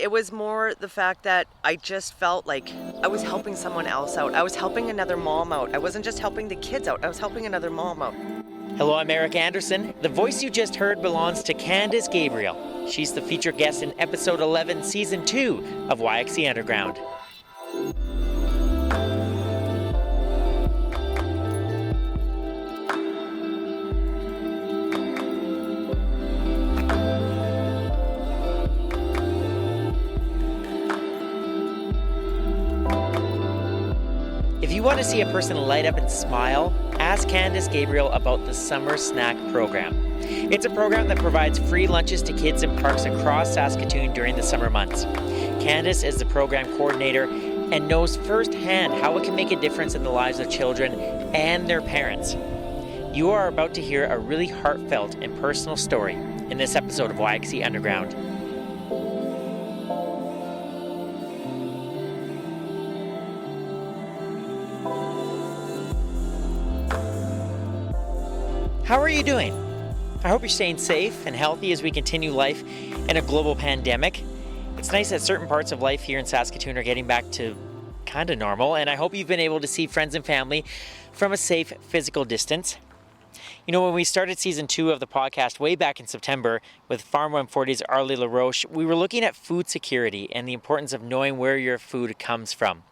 it was more the fact that I just felt like I was helping someone else out. I was helping another mom out. I wasn't just helping the kids out, I was helping another mom out. Hello, I'm Eric Anderson. The voice you just heard belongs to Candace Gabriel. She's the featured guest in episode 11, season 2 of YXC Underground. If you want to see a person light up and smile, ask Candace Gabriel about the Summer Snack Program. It's a program that provides free lunches to kids in parks across Saskatoon during the summer months. Candace is the program coordinator and knows firsthand how it can make a difference in the lives of children and their parents. You are about to hear a really heartfelt and personal story in this episode of YXC Underground. How are you doing? I hope you're staying safe and healthy as we continue life in a global pandemic. It's nice that certain parts of life here in Saskatoon are getting back to kind of normal, and I hope you've been able to see friends and family from a safe physical distance. You know, when we started season 2 of the podcast way back in September with Farm 140's Arlie LaRoche, we were looking at food security and the importance of knowing where your food comes from.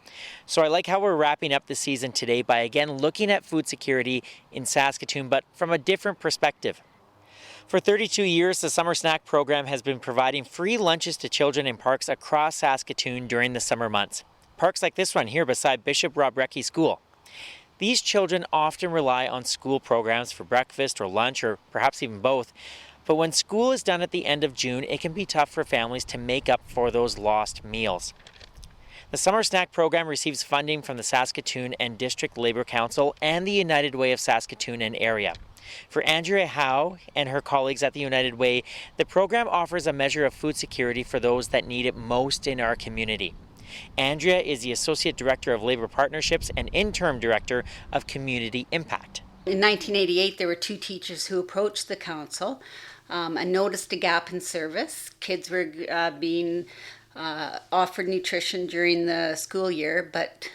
So I like how we're wrapping up the season today by again looking at food security in Saskatoon, but from a different perspective. For 32 years, the Summer Snack Program has been providing free lunches to children in parks across Saskatoon during the summer months. Parks like this one here beside Bishop Rob Recchi School. These children often rely on school programs for breakfast or lunch or perhaps even both. But when school is done at the end of June, it can be tough for families to make up for those lost meals. The Summer Snack Program receives funding from the Saskatoon and District Labour Council and the United Way of Saskatoon and area. For Andrea Howe and her colleagues at the United Way, the program offers a measure of food security for those that need it most in our community. Andrea is the Associate Director of Labour Partnerships and Interim Director of Community Impact. In 1988, there were 2 teachers who approached the council and noticed a gap in service. Kids were being offered nutrition during the school year, but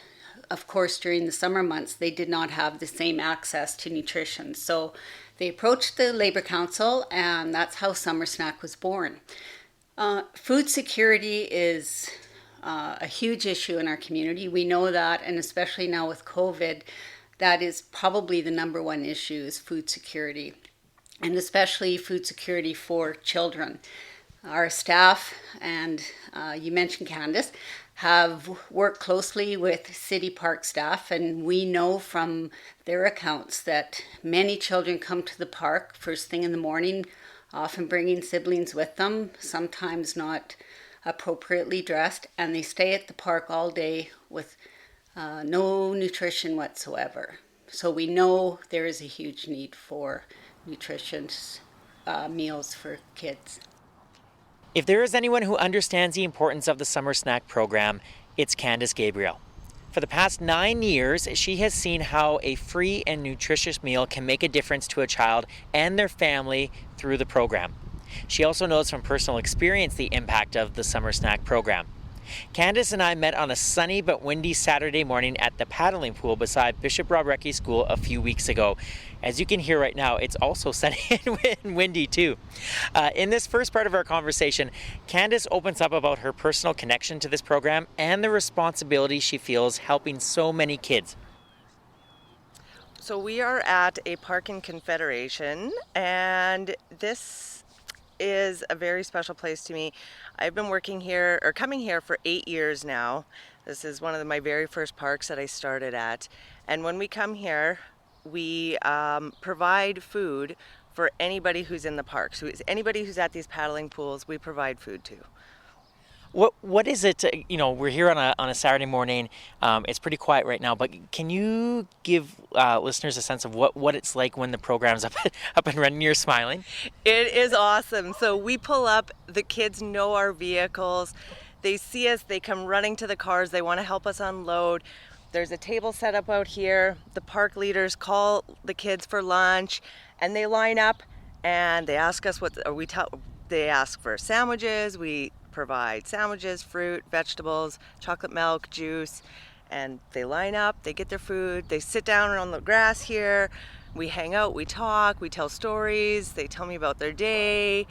of course during the summer months they did not have the same access to nutrition. So they approached the Labour Council, and that's how Summer Snack was born. Food security is a huge issue in our community. We know that, and especially now with COVID, that is probably the number one issue is food security, and especially food security for children. Our staff, and you mentioned Candace, have worked closely with city park staff, and we know from their accounts that many children come to the park first thing in the morning, often bringing siblings with them, sometimes not appropriately dressed, and they stay at the park all day with no nutrition whatsoever. So we know there is a huge need for nutritious meals for kids. If there is anyone who understands the importance of the Summer Snack Program, it's Candace Gabriel. For the past 9 years, she has seen how a free and nutritious meal can make a difference to a child and their family through the program. She also knows from personal experience the impact of the Summer Snack Program. Candace and I met on a sunny but windy Saturday morning at the paddling pool beside Bishop Rob Recchi School a few weeks ago. As you can hear right now, it's also sunny and windy too. In this first part of our conversation, Candace opens up about her personal connection to this program and the responsibility she feels helping so many kids. So we are at a park in Confederation, and this is a very special place to me. I've been coming here for 8 years now. This is one of my very first parks that I started at. And when we come here, we provide food for anybody who's in the park. So anybody who's at these paddling pools, we provide food to. What is it? We're here on a Saturday morning. It's pretty quiet right now, but can you give listeners a sense of what it's like when the program's up and running? You're smiling. It is awesome. So we pull up. The kids know our vehicles. They see us. They come running to the cars. They want to help us unload. There's a table set up out here. The park leaders call the kids for lunch, and they line up and they ask us they ask for sandwiches. We provide sandwiches, fruit, vegetables, chocolate milk, juice, and they line up, they get their food, they sit down on the grass here, we hang out, we talk, we tell stories, they tell me about their day,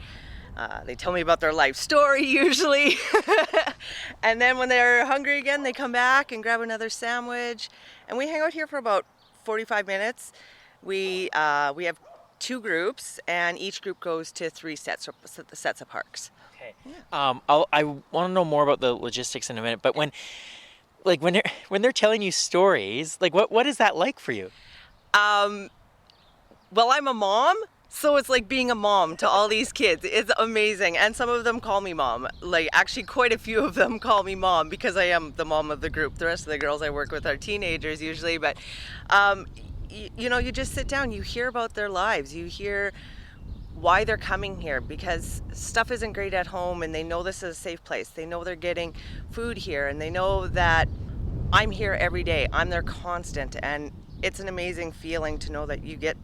they tell me about their life story usually. And then when they're hungry again, they come back and grab another sandwich, and we hang out here for about 45 minutes. We have 2 groups, and each group goes to 3 sets of parks. Okay. I want to know more about the logistics in a minute, but when they're telling you stories, like what is that like for you? Well, I'm a mom, so it's like being a mom to all these kids. It's amazing. And some of them call me mom. Like, actually, quite a few of them call me mom because I am the mom of the group. The rest of the girls I work with are teenagers usually. But, you just sit down, you hear about their lives, you hear why they're coming here, because stuff isn't great at home, and they know this is a safe place. They know they're getting food here, and they know that I'm here every day. I'm their constant, and it's an amazing feeling to know that you get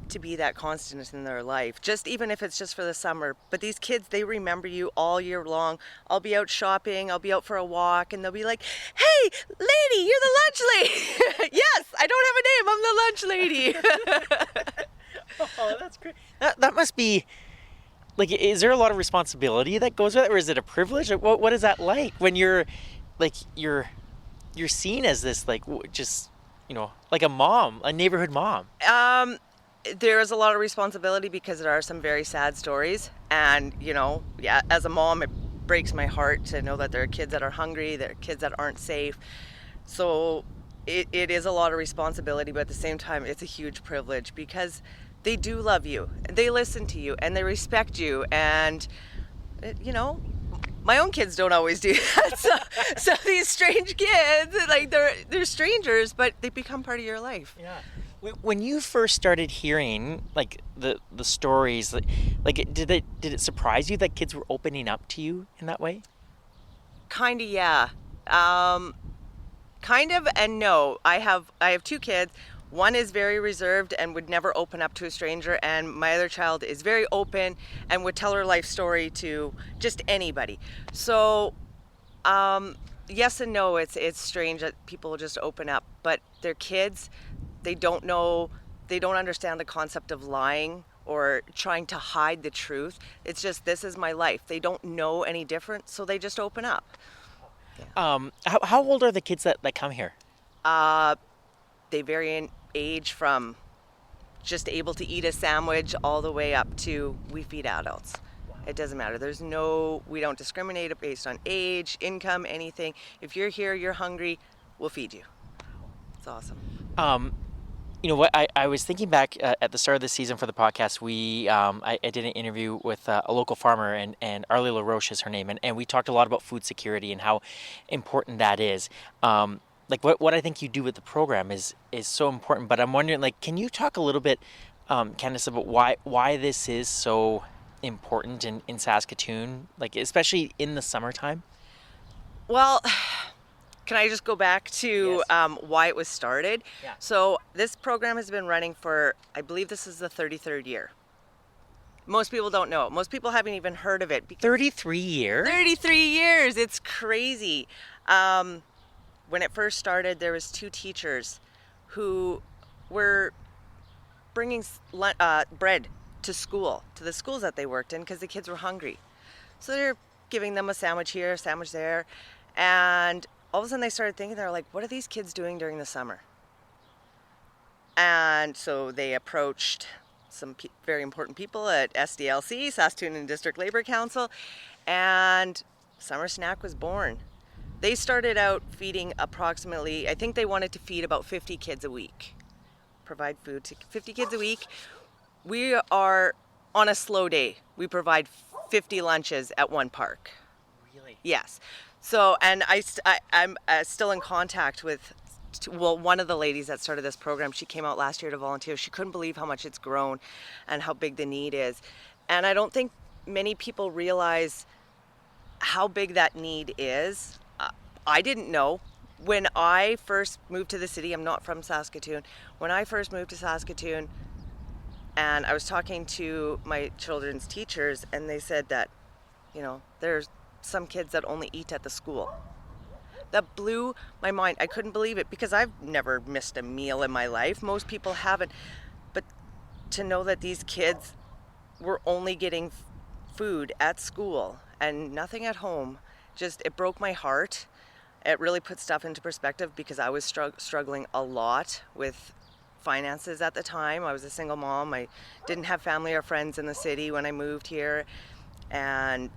to be that constant in their life, just even if it's just for the summer. But these kids, they remember you all year long. I'll be out shopping, I'll be out for a walk, and they'll be like, "Hey, lady, you're the lunch lady." Yes, I don't have a name, I'm the lunch lady. Oh, that's great. That must be, like, is there a lot of responsibility that goes with it, or is it a privilege? Like, what is that like when you're seen as this, like, just, like a mom, a neighborhood mom? There is a lot of responsibility because there are some very sad stories, and yeah, as a mom, it breaks my heart to know that there are kids that are hungry, there are kids that aren't safe. So it is a lot of responsibility, but at the same time, it's a huge privilege because they do love you, they listen to you, and they respect you. And my own kids don't always do that. So these strange kids, like, they're strangers, but they become part of your life. Yeah. When you first started hearing, like, the stories, like did it surprise you that kids were opening up to you in that way? Kind of, yeah. Kind of, and no. I have 2 kids. One is very reserved and would never open up to a stranger, and my other child is very open and would tell her life story to just anybody. So, yes and no. It's strange that people just open up, but they're kids. They don't know, they don't understand the concept of lying or trying to hide the truth. It's just, this is my life. They don't know any different, so they just open up. Yeah. How old are the kids that come here? They vary in age from just able to eat a sandwich all the way up to we feed adults. Wow. It doesn't matter. We don't discriminate based on age, income, anything. If you're here, you're hungry, we'll feed you. It's awesome. You know what? I was thinking back at the start of the season for the podcast. I did an interview with a local farmer, and Arlie LaRoche is her name, and we talked a lot about food security and how important that is. Like, what I think you do with the program is so important. But I'm wondering, like, can you talk a little bit, Candace, about why this is so important in Saskatoon, like, especially in the summertime? Well, can I just go back to Yes. why it was started? Yeah. So this program has been running for, I believe this is the 33rd year. Most people don't know it. Most people haven't even heard of it. 33 years? 33 years! It's crazy. When it first started, there was 2 teachers who were bringing bread to school, to the schools that they worked in, because the kids were hungry. So they're giving them a sandwich here, a sandwich there, and all of a sudden they started thinking, they're like, what are these kids doing during the summer? And so they approached some very important people at SDLC, Saskatoon and District Labour Council, and Summer Snack was born. They started out feeding approximately, I think they wanted to feed about 50 kids a week. Provide food to 50 kids a week. We are, on a slow day, we provide 50 lunches at one park. Really? Yes. So, and I'm still in contact with, one of the ladies that started this program. She came out last year to volunteer. She couldn't believe how much it's grown and how big the need is. And I don't think many people realize how big that need is. I didn't know. When I first moved to the city, I'm not from Saskatoon. When I first moved to Saskatoon, and I was talking to my children's teachers, and they said that there's some kids that only eat at the school. That blew my mind. I couldn't believe it because I've never missed a meal in my life. Most people haven't. But to know that these kids were only getting food at school and nothing at home, it broke my heart. It really put stuff into perspective because I was struggling a lot with finances at the time. I was a single mom. I didn't have family or friends in the city when I moved here. And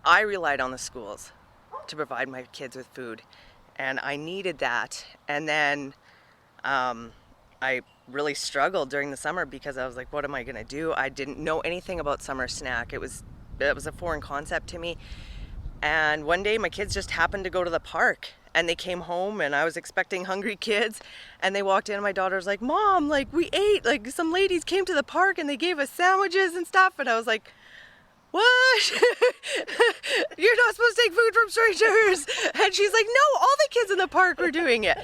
I relied on the schools to provide my kids with food, and I needed that. And then I really struggled during the summer because I was like, what am I gonna do? I didn't know anything about summer snack. It was a foreign concept to me. And one day my kids just happened to go to the park, and they came home, and I was expecting hungry kids, and they walked in and my daughter's like, Mom, like we ate, like some ladies came to the park and they gave us sandwiches and stuff. And I was like, what? You're not supposed to take food from strangers. And she's like, no, all the kids in the park were doing it.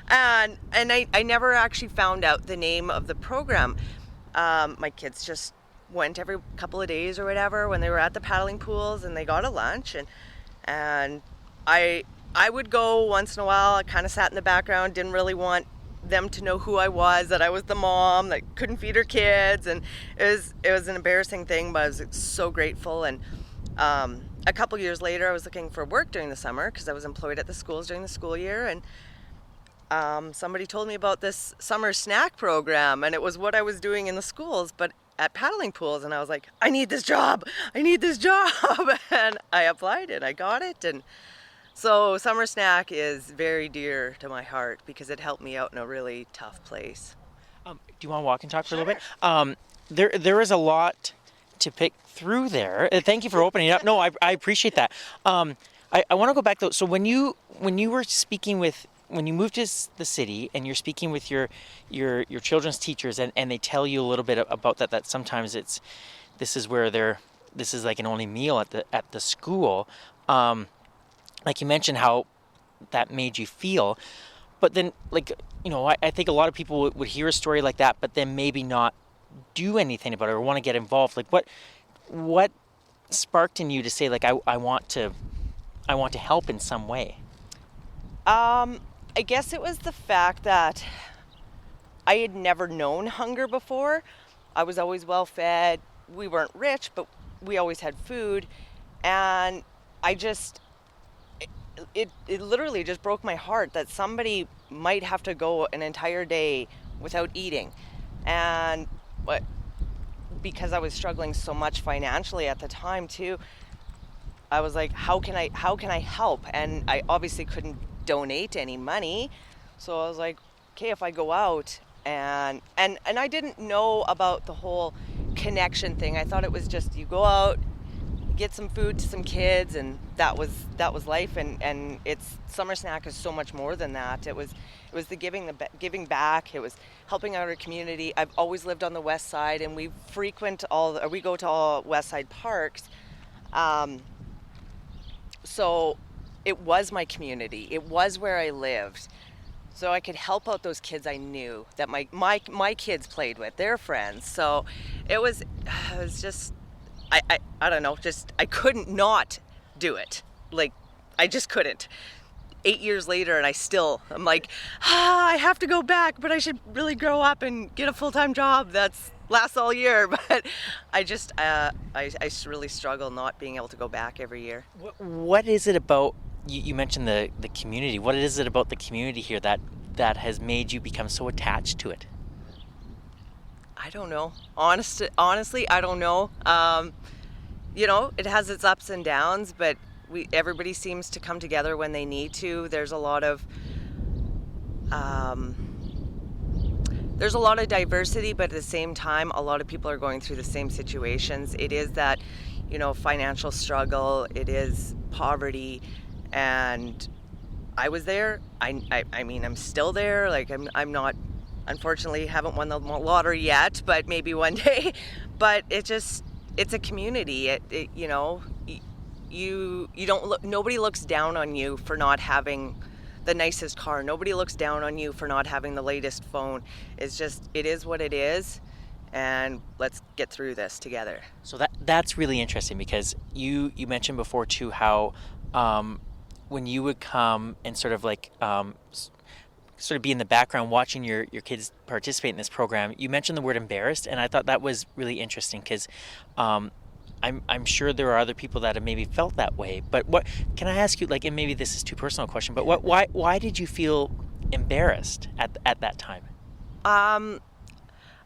And I never actually found out the name of the program. My kids just went every couple of days or whatever when they were at the paddling pools, and they got a lunch. And I would go once in a while. I kind of sat in the background, didn't really want them to know who I was, that I was the mom that couldn't feed her kids, and it was an embarrassing thing, but I was so grateful. And a couple years later, I was looking for work during the summer because I was employed at the schools during the school year, and somebody told me about this summer snack program, and it was what I was doing in the schools but at paddling pools. And I was like, I need this job, and I applied and I got it. And so summer snack is very dear to my heart because it helped me out in a really tough place. Do you want to walk and talk for a little bit? There is a lot to pick through there. Thank you for opening it up. No, I appreciate that. I want to go back though. So when you were speaking when you moved to the city and you're speaking with your children's teachers, and they tell you a little bit about that sometimes this is like an only meal at the school. Like you mentioned how that made you feel, but then I think a lot of people would hear a story like that, but then maybe not do anything about it or want to get involved. Like what sparked in you to say, like, I want to help in some way? I guess it was the fact that I had never known hunger before. I was always well fed. We weren't rich, but we always had food. And it literally just broke my heart that somebody might have to go an entire day without eating. And because I was struggling so much financially at the time too, I was like, how can I help? And I obviously couldn't donate any money. So I was like, okay, if I go out and I didn't know about the whole connection thing. I thought it was just you go out, get some food to some kids, and that was life. And it's summer snack is so much more than that. It was the giving back. It was helping out our community. I've always lived on the west side, and we go to all west side parks. So it was my community. It was where I lived. So I could help out those kids I knew that my kids played with, their friends. So it was just, I don't know, I couldn't not do it. Like, I just couldn't. 8 years later, and I'm like, I have to go back, but I should really grow up and get a full-time job that's lasts all year. But I really struggle not being able to go back every year. What is it about, you mentioned the community, what is it about the community here that has made you become so attached to it? I don't know. Honestly, I don't know. It has its ups and downs, but everybody seems to come together when they need to. There's a lot of diversity, but at the same time, a lot of people are going through the same situations. It is that, financial struggle. It is poverty, and I was there. I mean, I'm still there. Like, I'm not, unfortunately, haven't won the lottery yet, but maybe one day. But it's a community. Nobody looks down on you for not having the nicest car. Nobody looks down on you for not having the latest phone. It is what it is. and let's get through this together. So that's really interesting, because you mentioned before too how when you would come and sort of like sort of be in the background watching your kids participate in this program, you mentioned the word embarrassed, and I thought that was really interesting, because I'm sure there are other people that have maybe felt that way. But what can I ask you, like, and maybe this is too personal a question, but why did you feel embarrassed at that time?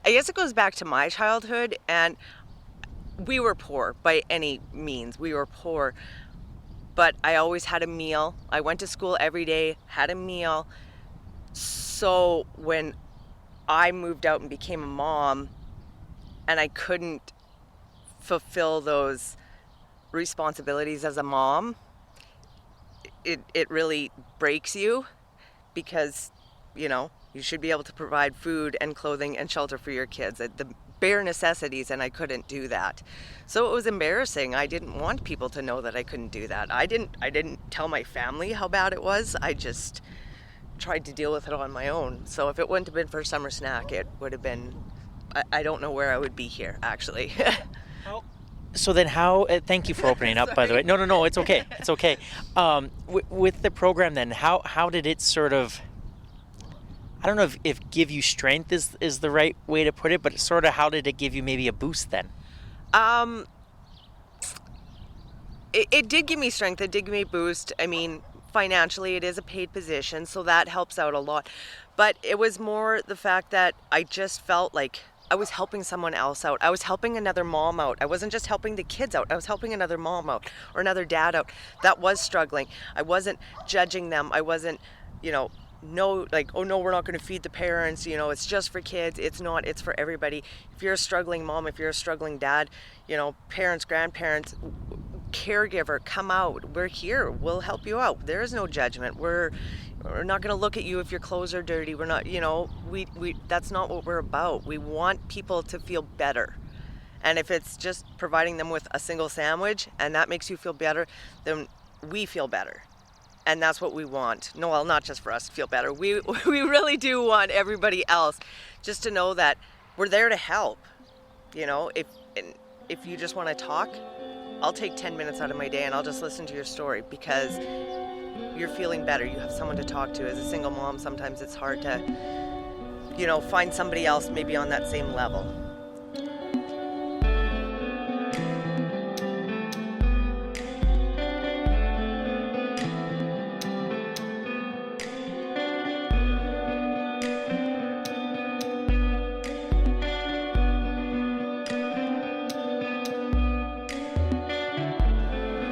I guess it goes back to my childhood, and we were poor by any means. We were poor, but I always had a meal. I went to school every day, had a meal. So when I moved out and became a mom, and I couldn't fulfill those responsibilities as a mom, it really breaks you, because, you know, you should be able to provide food and clothing and shelter for your kids, the bare necessities, and I couldn't do that. So it was embarrassing. I didn't want people to know that I couldn't do that. I didn't tell my family how bad it was. I just tried to deal with it on my own. So if it wouldn't have been for Summer Snack, it would have been, I don't know where I would be here, actually. So then how, thank you for opening up, by the way. No, it's okay. It's okay. With the program then, how did it sort of, I don't know if give you strength is the right way to put it, but sort of how did it give you maybe a boost then? It did give me strength. It did give me a boost. I mean, financially, it is a paid position, so that helps out a lot. But it was more the fact that I just felt like I was helping someone else out. I was helping another mom out. I wasn't just helping the kids out. I was helping another mom out or another dad out that was struggling. I wasn't judging them. I wasn't, no, like, oh no, we're not going to feed the parents, it's just for kids. It's not, it's for everybody. If you're a struggling mom, if you're a struggling dad, parents, grandparents, caregiver, come out. We're here. We'll help you out. There is no judgment. We're not going to look at you if your clothes are dirty. We're not, we that's not what we're about. We want people to feel better. And if it's just providing them with a single sandwich and that makes you feel better, then we feel better. And that's what we want. No, well, not just for us to feel better. We really do want everybody else just to know that we're there to help. If you just want to talk, I'll take 10 minutes out of my day and I'll just listen to your story, because you're feeling better. You have someone to talk to. As a single mom, sometimes it's hard to, find somebody else maybe on that same level.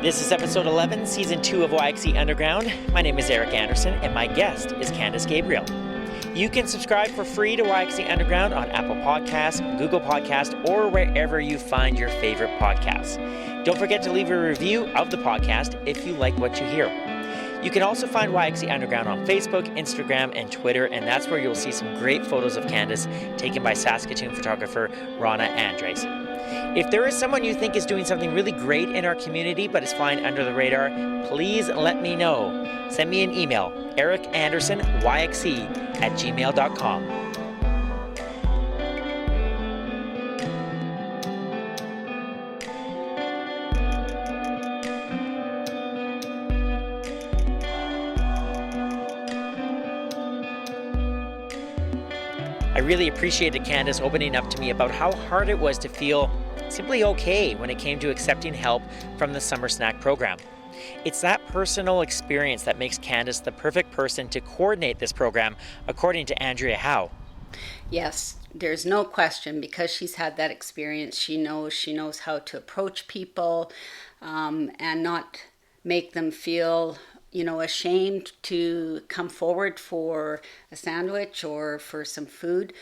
This is episode 11, season 2 of YXE Underground. My name is Eric Anderson, and my guest is Candace Gabriel. You can subscribe for free to YXE Underground on Apple Podcasts, Google Podcasts, or wherever you find your favorite podcasts. Don't forget to leave a review of the podcast if you like what you hear. You can also find YXE Underground on Facebook, Instagram, and Twitter, and that's where you'll see some great photos of Candace taken by Saskatoon photographer Rana Andres. If there is someone you think is doing something really great in our community but is flying under the radar, please let me know. Send me an email, ericandersonyxe@gmail.com. I really appreciated Candace opening up to me about how hard it was to feel simply okay when it came to accepting help from the Summer Snack program. It's that personal experience that makes Candace the perfect person to coordinate this program, according to Andrea Howe. Yes, there's no question, because she's had that experience. She knows how to approach people and not make them feel ashamed to come forward for a sandwich or for some food.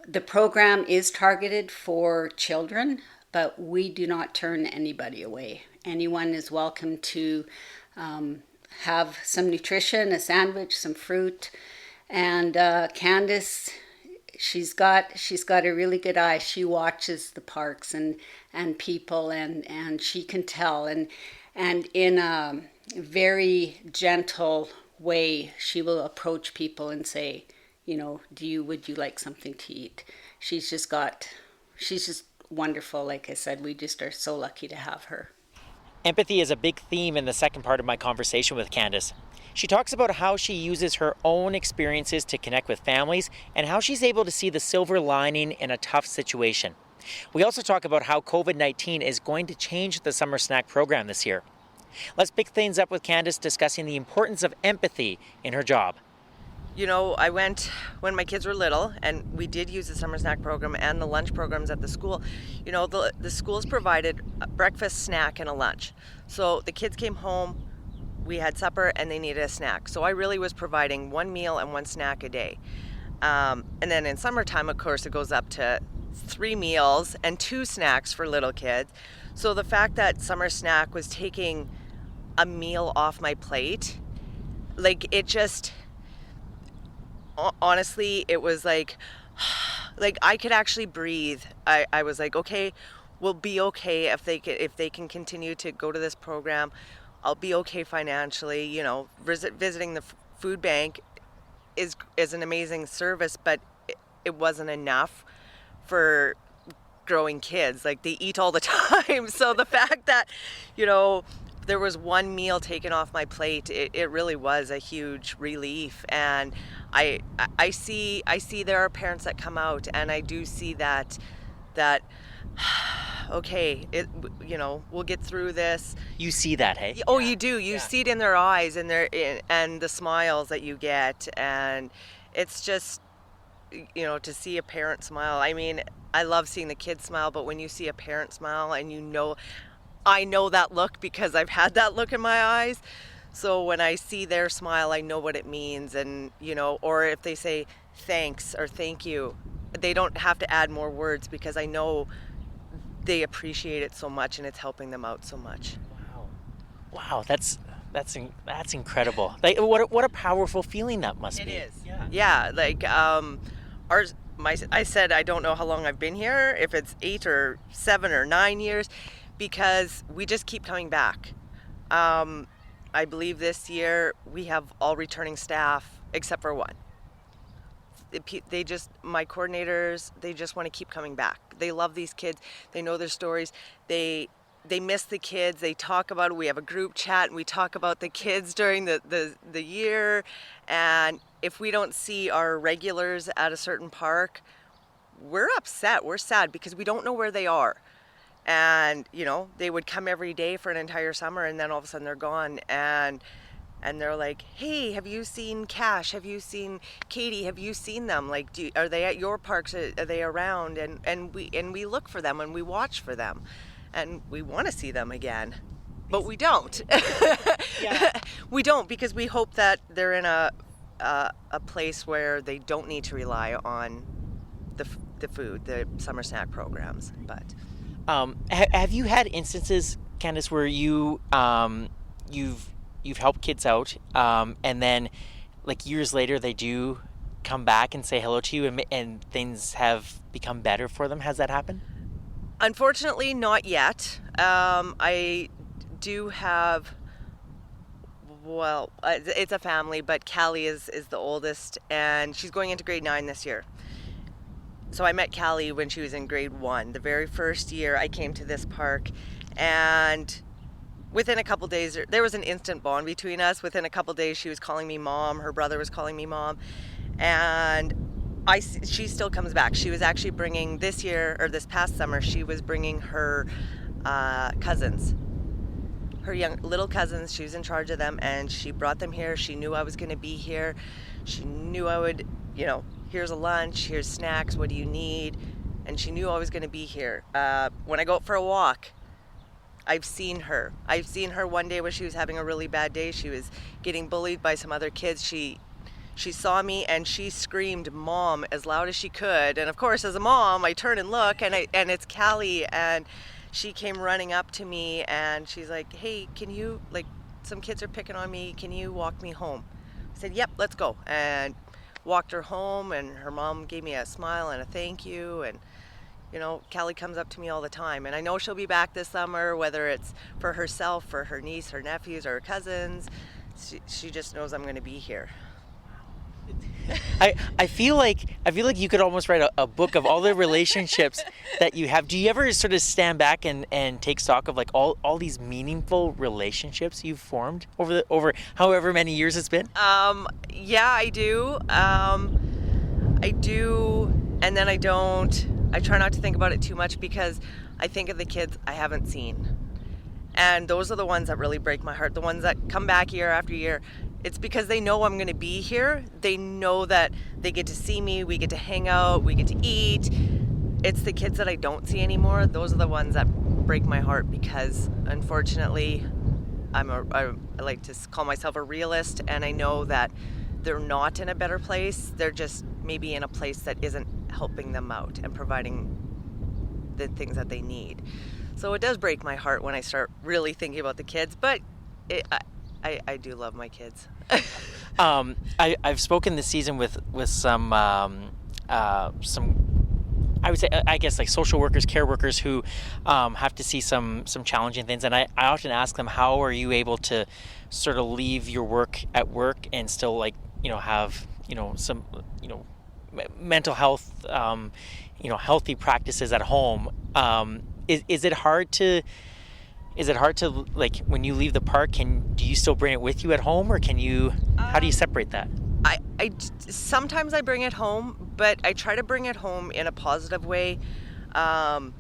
The program is targeted for children, but we do not turn anybody away. Anyone is welcome to have some nutrition, a sandwich, some fruit. And Candace, she's got a really good eye. She watches the parks and people, and she can tell. And in a very gentle way, she will approach people and say, would you like something to eat? She's just got she's just wonderful. Like I said, we just are so lucky to have her. Empathy is a big theme in the second part of my conversation with Candace. She talks about how she uses her own experiences to connect with families and how she's able to see the silver lining in a tough situation. We also talk about how COVID-19 is going to change the summer snack program this year. Let's pick things up with Candace discussing the importance of empathy in her job. You know, I went when my kids were little, and we did use the summer snack program and the lunch programs at the school. You know, the schools provided a breakfast, snack, and a lunch. So the kids came home, we had supper, and they needed a snack. So I really was providing one meal and one snack a day. And then in summertime, of course, it goes up to 3 meals and 2 snacks for little kids. So the fact that summer snack was taking a meal off my plate, like it just... honestly, it was like I could actually breathe. I was like, okay, we'll be okay if they can continue to go to this program. I'll be okay financially. You know, visiting the food bank is an amazing service, but it wasn't enough for growing kids. Like, they eat all the time. So the fact that, you know, there was one meal taken off my plate, it really was a huge relief. And I see there are parents that come out, and I do see that okay, you know, we'll get through this. You see that, hey? Oh, you do. You see it in their eyes and and the smiles that you get, and it's just, you know, to see a parent smile. I mean, I love seeing the kids smile, but when you see a parent smile, and you know, I know that look because I've had that look in my eyes. So when I see their smile, I know what it means. And, you know, or if they say thanks or thank you, they don't have to add more words because I know they appreciate it so much and it's helping them out so much. Wow, that's incredible. Like, what a powerful feeling that must be. It is. Yeah, like I said I don't know how long I've been here, if it's 8 or 7 or 9 years, because we just keep coming back. I believe this year we have all returning staff except for one. My coordinators, they just want to keep coming back. They love these kids. They know their stories. They miss the kids. They talk about it. We have a group chat and we talk about the kids during the year. And if we don't see our regulars at a certain park, we're upset. We're sad because we don't know where they are. And, you know, they would come every day for an entire summer, and then all of a sudden they're gone. And they're like, hey, have you seen Cash? Have you seen Katie? Have you seen them? Like, are they at your parks? Are they around? And we look for them and we watch for them. And we want to see them again. But we don't. We don't, because we hope that they're in a place where they don't need to rely on the food, the summer snack programs. But... have you had instances, Candace, where you've helped kids out, and then, like, years later they do come back and say hello to you, and things have become better for them? Has that happened? Unfortunately, not yet. I do have, well, it's a family, but Callie is the oldest, and she's going into grade 9 this year. So I met Callie when she was in grade 1. The very first year I came to this park, and within a couple days, there was an instant bond between us. Within a couple days, she was calling me mom. Her brother was calling me mom. And she still comes back. She was actually bringing this past summer, she was bringing her cousins. Her young little cousins, she was in charge of them, and she brought them here. She knew I was going to be here. She knew I would, you know, here's a lunch, here's snacks, what do you need? And she knew I was going to be here. When I go out for a walk, I've seen her. I've seen her one day when she was having a really bad day. She was getting bullied by some other kids. She saw me and she screamed "Mom" as loud as she could. And of course, as a mom, I turn and look, and it's Callie, and she came running up to me and she's like, "Hey, can you, like, some kids are picking on me, can you walk me home?" I said, "Yep, let's go." And walked her home, and her mom gave me a smile and a thank you. And, you know, Callie comes up to me all the time, and I know she'll be back this summer, whether it's for herself, for her niece, her nephews, or her cousins. She just knows I'm going to be here. I feel like you could almost write a book of all the relationships that you have. Do you ever sort of stand back and take stock of like all these meaningful relationships you've formed over however many years it's been? Yeah, I do. I do, and then I don't. I try not to think about it too much because I think of the kids I haven't seen. And those are the ones that really break my heart. The ones that come back year after year. It's because they know I'm going to be here. They know that they get to see me. We get to hang out. We get to eat. It's the kids that I don't see anymore. Those are the ones that break my heart because, unfortunately, I like to call myself a realist, and I know that they're not in a better place. They're just maybe in a place that isn't helping them out and providing the things that they need. So it does break my heart when I start really thinking about the kids, but I do love my kids. I've spoken this season with some I would say, I guess, like social workers, care workers who have to see some challenging things, and I often ask them, how are you able to sort of leave your work at work and still have some mental health healthy practices at home? Is it hard to like when you leave the park, do you still bring it with you at home, or how do you separate that? I sometimes I bring it home, but I try to bring it home in a positive way. In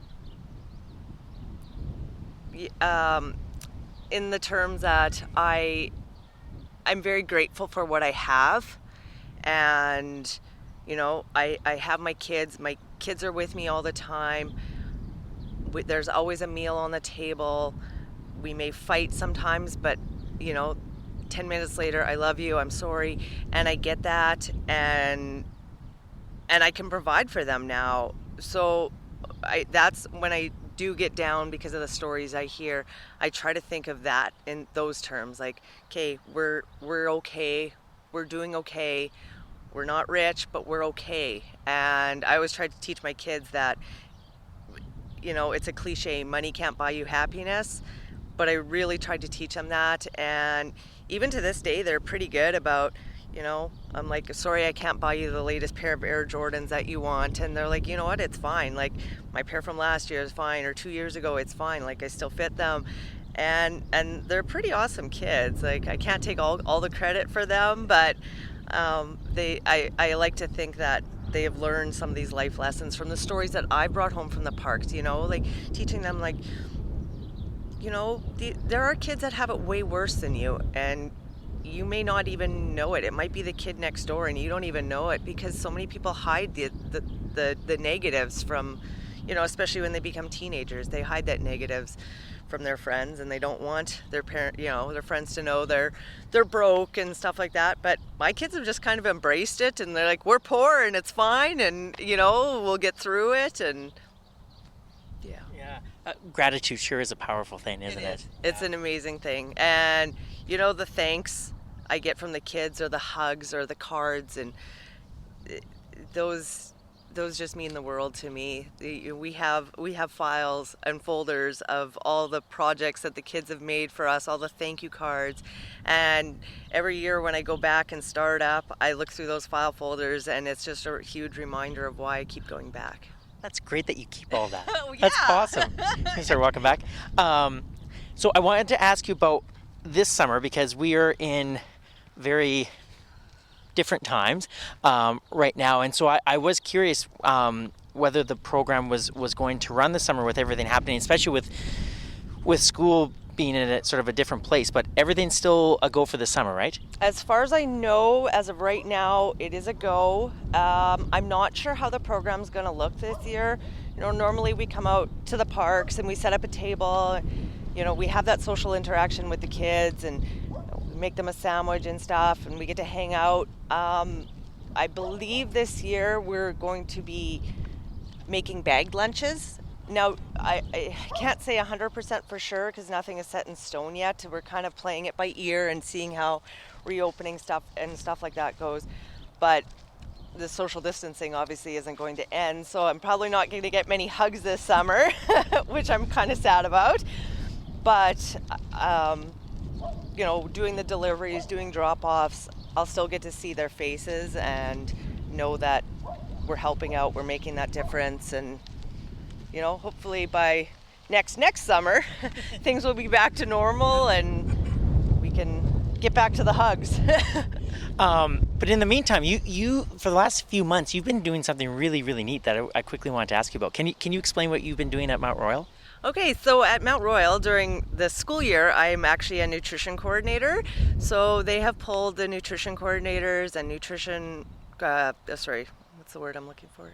the terms that I'm very grateful for what I have, and I have my kids. My kids are with me all the time. There's always a meal on the table. We may fight sometimes, but 10 minutes later, I love you, I'm sorry, and I get that, and I can provide for them now. So that's when I do get down because of the stories I hear. I try to think of that in those terms, like, okay, we're okay, we're doing okay, we're not rich, but we're okay. And I always try to teach my kids that, it's a cliche, money can't buy you happiness, but I really tried to teach them that. And even to this day, they're pretty good about, I'm like, sorry, I can't buy you the latest pair of Air Jordans that you want. And they're like, you know what, it's fine. Like, my pair from last year is fine, or 2 years ago, it's fine. Like, I still fit them. And they're pretty awesome kids. Like, I can't take all the credit for them, but I like to think that they have learned some of these life lessons from the stories that I brought home from the parks, like teaching them, like, there are kids that have it way worse than you, and you may not even know it. It might be the kid next door, and you don't even know it, because so many people hide the negatives from, especially when they become teenagers. They hide that negatives from their friends, and they don't want their their friends to know they're broke and stuff like that. But my kids have just kind of embraced it, and they're like, we're poor and it's fine, and we'll get through it. And gratitude sure is a powerful thing, isn't it? It's an amazing thing. And the thanks I get from the kids, or the hugs, or the cards, and those just mean the world to me. We have files and folders of all the projects that the kids have made for us, all the thank you cards, and every year when I go back and start up, I look through those file folders, and it's just a huge reminder of why I keep going back. That's great that you keep all that. Oh, yeah. That's awesome. You start walking back. So I wanted to ask you about this summer, because we are in very different times right now, and so I was curious whether the program was going to run this summer with everything happening, especially with school being in a sort of a different place. But everything's still a go for the summer, right? As far as I know, as of right now, it is a go. I'm not sure how the program's going to look this year. Normally we come out to the parks and we set up a table. We have that social interaction with the kids, and make them a sandwich and stuff, and we get to hang out. I believe this year we're going to be making bagged lunches. Now, I can't say 100% for sure, because nothing is set in stone yet. We're kind of playing it by ear and seeing how reopening stuff like that goes. But the social distancing obviously isn't going to end, so I'm probably not going to get many hugs this summer, which I'm kind of sad about. But doing the deliveries, doing drop-offs, I'll still get to see their faces and know that we're helping out, we're making that difference, and hopefully by next summer things will be back to normal and we can get back to the hugs. But in the meantime, you for the last few months, you've been doing something really, really neat that I quickly wanted to ask you about. Can you explain what you've been doing at Mount Royal? Okay, so at Mount Royal during the school year, I'm actually a nutrition coordinator. So they have pulled the nutrition coordinators and what's the word I'm looking for?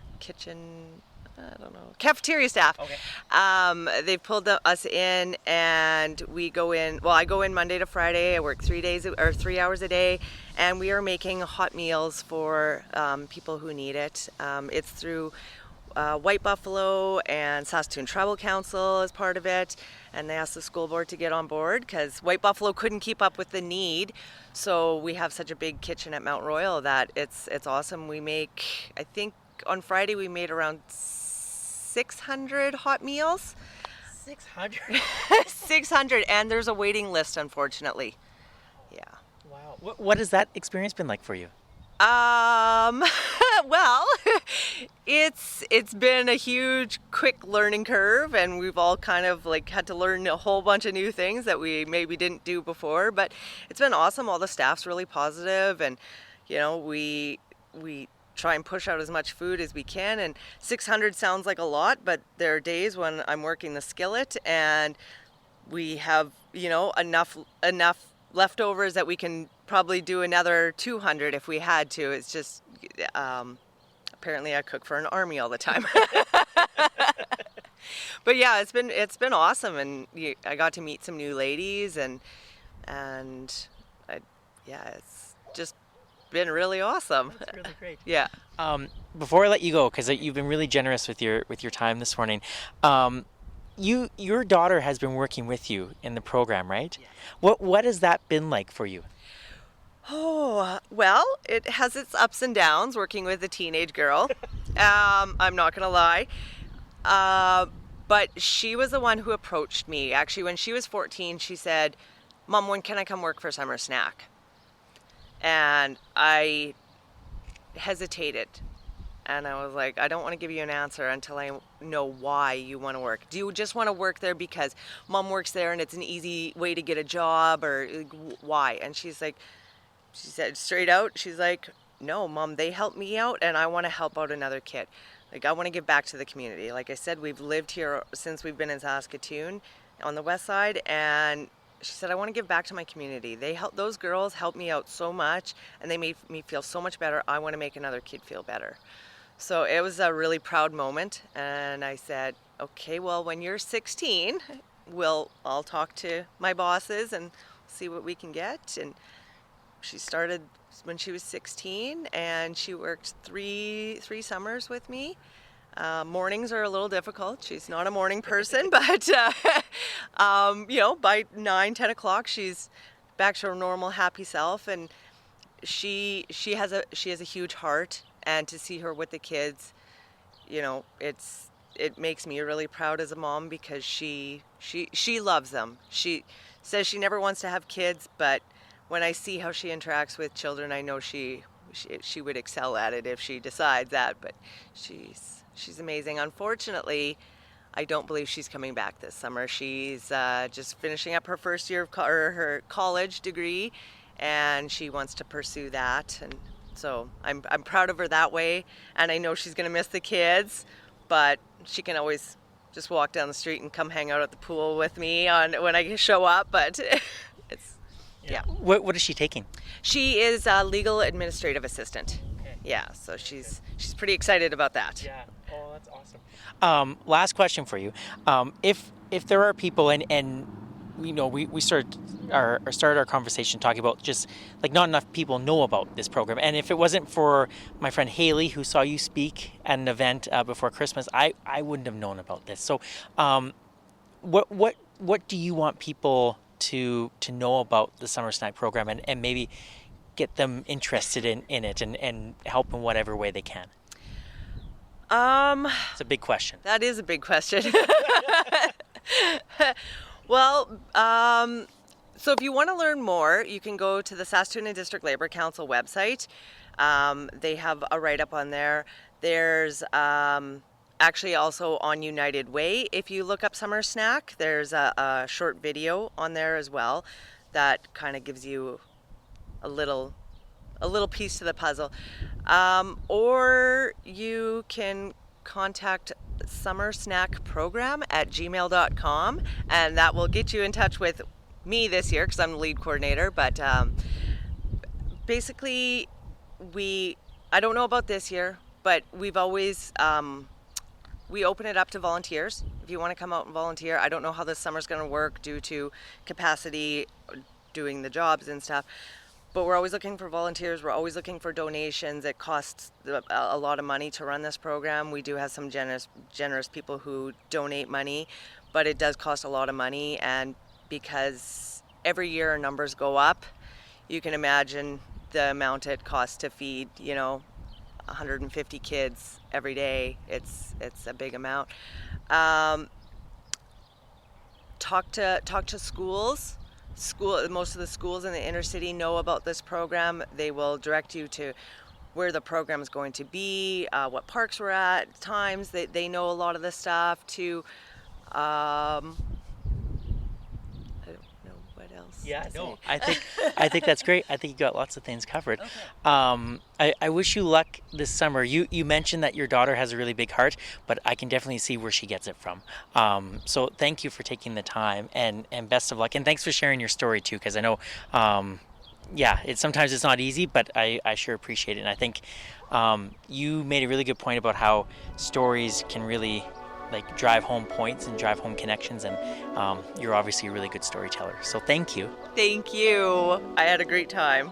I don't know, cafeteria staff. Okay. They've pulled us in, and we go in. Well, I go in Monday to Friday. I work 3 hours a day, and we are making hot meals for people who need it. It's through White Buffalo and Saskatoon Tribal Council as part of it, and they asked the school board to get on board because White Buffalo couldn't keep up with the need. So we have such a big kitchen at Mount Royal that it's awesome. We make, I think on Friday we made around 600 hot meals. 600? 600, and there's a waiting list, unfortunately. Yeah. Wow. What has that experience been like for you? Well, it's been a huge, quick learning curve, and we've all kind of had to learn a whole bunch of new things that we maybe didn't do before, but it's been awesome. All the staff's really positive, and we try and push out as much food as we can, and 600 sounds like a lot, but there are days when I'm working the skillet and we have enough leftovers that we can probably do another 200 if we had to. It's just apparently I cook for an army all the time. But yeah, it's been awesome, and I got to meet some new ladies, and it's just been really awesome. That's really great. Yeah. Before I let you go, because you've been really generous with your time this morning, your daughter has been working with you in the program, right? Yes. What has that been like for you? Oh, well, it has its ups and downs working with a teenage girl. I'm not gonna lie. But she was the one who approached me. Actually, when she was 14, she said, "Mom, when can I come work for Summer Snack?" And I hesitated, and I was like, I don't want to give you an answer until I know why you want to work. Do you just want to work there because Mom works there and it's an easy way to get a job, or why? And she said straight out, she's like, no, Mom, they help me out, and I want to help out another kid. I want to give back to the community. Like I said, we've lived here since we've been in Saskatoon on the west side, and she said, I want to give back to my community. Those girls helped me out so much, and they made me feel so much better. I want to make another kid feel better. So it was a really proud moment, and I said, okay, well, when you're 16, I'll talk to my bosses and see what we can get. And she started when she was 16, and she worked three summers with me. Mornings are a little difficult. She's not a morning person, but by 9-10 o'clock, she's back to her normal, happy self. And she has a huge heart, and to see her with the kids, it makes me really proud as a mom, because she loves them. She says she never wants to have kids, but when I see how she interacts with children, I know she would excel at it if she decides that. But she's amazing. Unfortunately, I don't believe she's coming back this summer. She's just finishing up her first year of her college degree, and she wants to pursue that. And so I'm proud of her that way. And I know she's going to miss the kids, but she can always just walk down the street and come hang out at the pool with me when I show up. But it's yeah. What is she taking? She is a legal administrative assistant. Okay. Yeah, so she's pretty excited about that. Yeah. Oh, that's awesome. Last question for you. If there are people, and we started our conversation talking about just not enough people know about this program, and if it wasn't for my friend Haley, who saw you speak at an event before Christmas, I wouldn't have known about this. So, what do you want people to know about the Summer Snack program, and maybe get them interested in it and help in whatever way they can? It's a big question. That is a big question. Well, So if you want to learn more, you can go to the Saskatoon District Labour Council website. They have a write-up on there. There's actually also on United Way. If you look up Summer Snack, there's a short video on there as well that kind of gives you a little piece to the puzzle. Or you can contact summersnackprogram@gmail.com, and that will get you in touch with me this year because I'm the lead coordinator. But basically, I don't know about this year, but we've always we open it up to volunteers. If you want to come out and volunteer, I don't know how this summer's going to work due to capacity, doing the jobs and stuff. But we're always looking for volunteers. We're always looking for donations. It costs a lot of money to run this program. We do have some generous people who donate money, but it does cost a lot of money. And because every year our numbers go up, you can imagine the amount it costs to feed, 150 kids every day. It's a big amount. Talk to schools. Most of the schools in the inner city know about this program. They will direct you to where the program is going to be, what parks we're at, times. They know a lot of this stuff too. I don't know what else. Yeah, to no, say. I think that's great. I think you got lots of things covered. Okay. I wish you luck this summer. You mentioned that your daughter has a really big heart, but I can definitely see where she gets it from. So thank you for taking the time, and best of luck. And thanks for sharing your story too, because I know, sometimes it's not easy, but I sure appreciate it. And I think you made a really good point about how stories can really drive home points and drive home connections, and you're obviously a really good storyteller. So thank you. Thank you. I had a great time.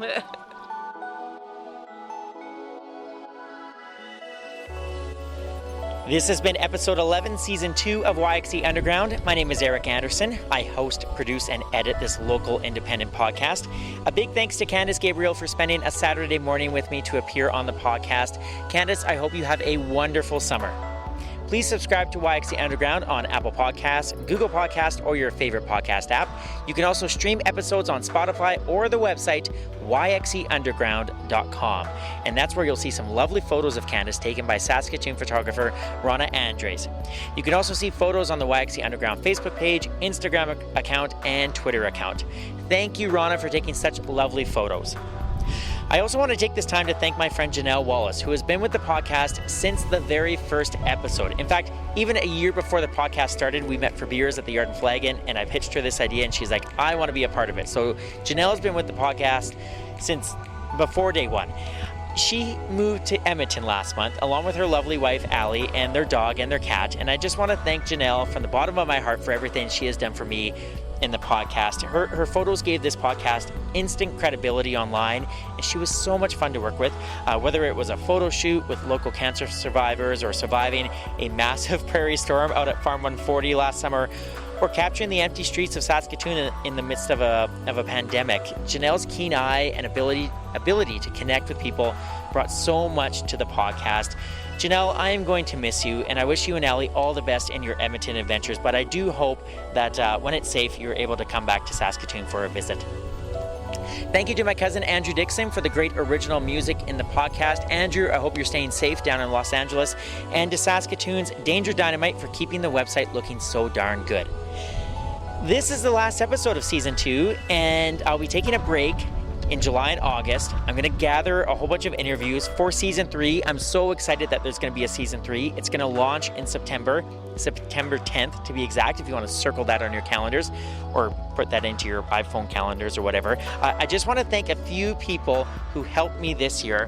This has been episode 11, season 2 of YXE Underground. My name is Eric Anderson. I host, produce, and edit this local independent podcast. A big thanks to Candace Gabriel for spending a Saturday morning with me to appear on the podcast. Candace, I hope you have a wonderful summer. Please subscribe to YXE Underground on Apple Podcasts, Google Podcasts, or your favorite podcast app. You can also stream episodes on Spotify or the website yxeunderground.com. And that's where you'll see some lovely photos of Candace taken by Saskatoon photographer Rana Andres. You can also see photos on the YXE Underground Facebook page, Instagram account, and Twitter account. Thank you, Rana, for taking such lovely photos. I also want to take this time to thank my friend Janelle Wallace, who has been with the podcast since the very first episode. In fact, even a year before the podcast started, we met for beers at the Yard and Flagon, and I pitched her this idea, and she's like, I want to be a part of it. So Janelle has been with the podcast since before day one. She moved to Edmonton last month, along with her lovely wife, Allie, and their dog and their cat. And I just want to thank Janelle from the bottom of my heart for everything she has done for me in the podcast. Her photos gave this podcast instant credibility online, and she was so much fun to work with, whether it was a photo shoot with local cancer survivors or surviving a massive prairie storm out at Farm 140 last summer, or capturing the empty streets of Saskatoon in the midst of a pandemic. Janelle's keen eye and ability to connect with people brought so much to the podcast. Janelle, I am going to miss you, and I wish you and Allie all the best in your Edmonton adventures, but I do hope that when it's safe, you're able to come back to Saskatoon for a visit. Thank you to my cousin Andrew Dixon for the great original music in the podcast. Andrew, I hope you're staying safe down in Los Angeles, and to Saskatoon's Danger Dynamite for keeping the website looking so darn good. This is the last episode of Season 2, and I'll be taking a break in July and August. I'm going to gather a whole bunch of interviews for Season 3. I'm so excited that there's going to be a Season 3. It's going to launch in September 10th to be exact, if you want to circle that on your calendars or put that into your iPhone calendars or whatever. I just want to thank a few people who helped me this year.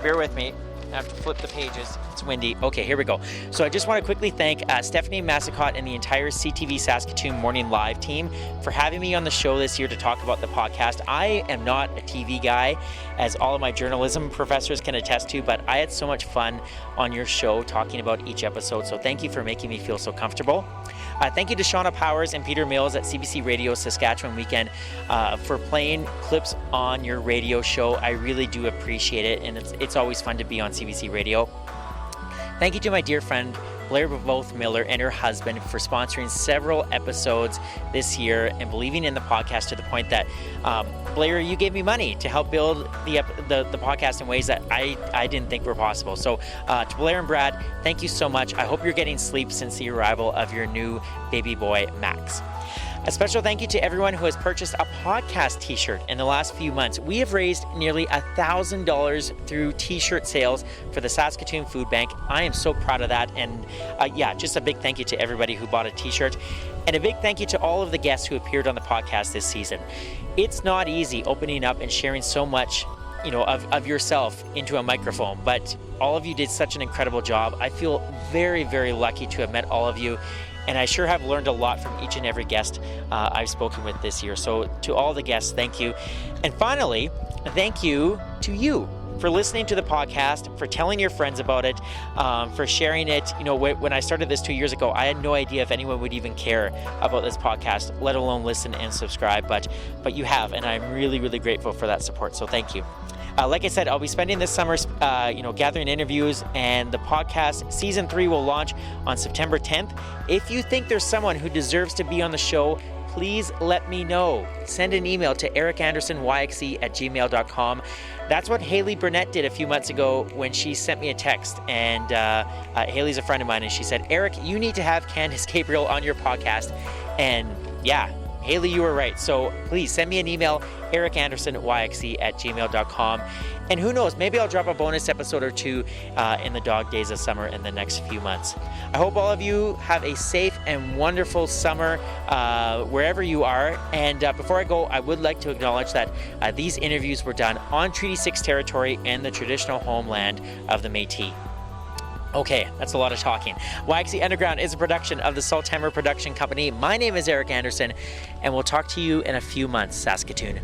Bear with me. I have to flip the pages. It's windy. Okay, here we go. So I just want to quickly thank Stephanie Massicott and the entire CTV Saskatoon Morning Live team for having me on the show this year to talk about the podcast. I am not a TV guy, as all of my journalism professors can attest to, but I had so much fun on your show talking about each episode. So thank you for making me feel so comfortable. Thank you to Shauna Powers and Peter Mills at CBC Radio Saskatchewan Weekend for playing clips on your radio show. I really do appreciate it, and it's always fun to be on CBC Radio. Thank you to my dear friend Blair Both Miller and her husband for sponsoring several episodes this year and believing in the podcast to the point that Blair, you gave me money to help build the podcast in ways that I didn't think were possible. So to Blair and Brad, thank you so much. I hope you're getting sleep since the arrival of your new baby boy, Max. A special thank you to everyone who has purchased a podcast t-shirt in the last few months. We have raised nearly $1,000 through t-shirt sales for the Saskatoon Food Bank. I am so proud of that. And just a big thank you to everybody who bought a t-shirt. And a big thank you to all of the guests who appeared on the podcast this season. It's not easy opening up and sharing so much of yourself into a microphone, but all of you did such an incredible job. I feel very, very lucky to have met all of you. And I sure have learned a lot from each and every guest I've spoken with this year. So to all the guests, thank you. And finally, thank you to you for listening to the podcast, for telling your friends about it, for sharing it. When I started this 2 years ago, I had no idea if anyone would even care about this podcast, let alone listen and subscribe. But you have, and I'm really, really grateful for that support. So thank you. Like I said, I'll be spending this summer, gathering interviews, and the podcast season 3 will launch on September 10th. If you think there's someone who deserves to be on the show, please let me know. Send an email to ericandersonyxe@gmail.com. That's what Haley Burnett did a few months ago when she sent me a text. And Haley's a friend of mine, and she said, Eric, you need to have Candace Gabriel on your podcast. And yeah, Haley, you were right. So please send me an email, ericandersonyxe@gmail.com. And who knows, maybe I'll drop a bonus episode or two in the dog days of summer in the next few months. I hope all of you have a safe and wonderful summer wherever you are. And before I go, I would like to acknowledge that these interviews were done on Treaty 6 territory and the traditional homeland of the Métis. Okay, that's a lot of talking. YXE Underground is a production of the Salthammer Production Company. My name is Eric Anderson, and we'll talk to you in a few months, Saskatoon.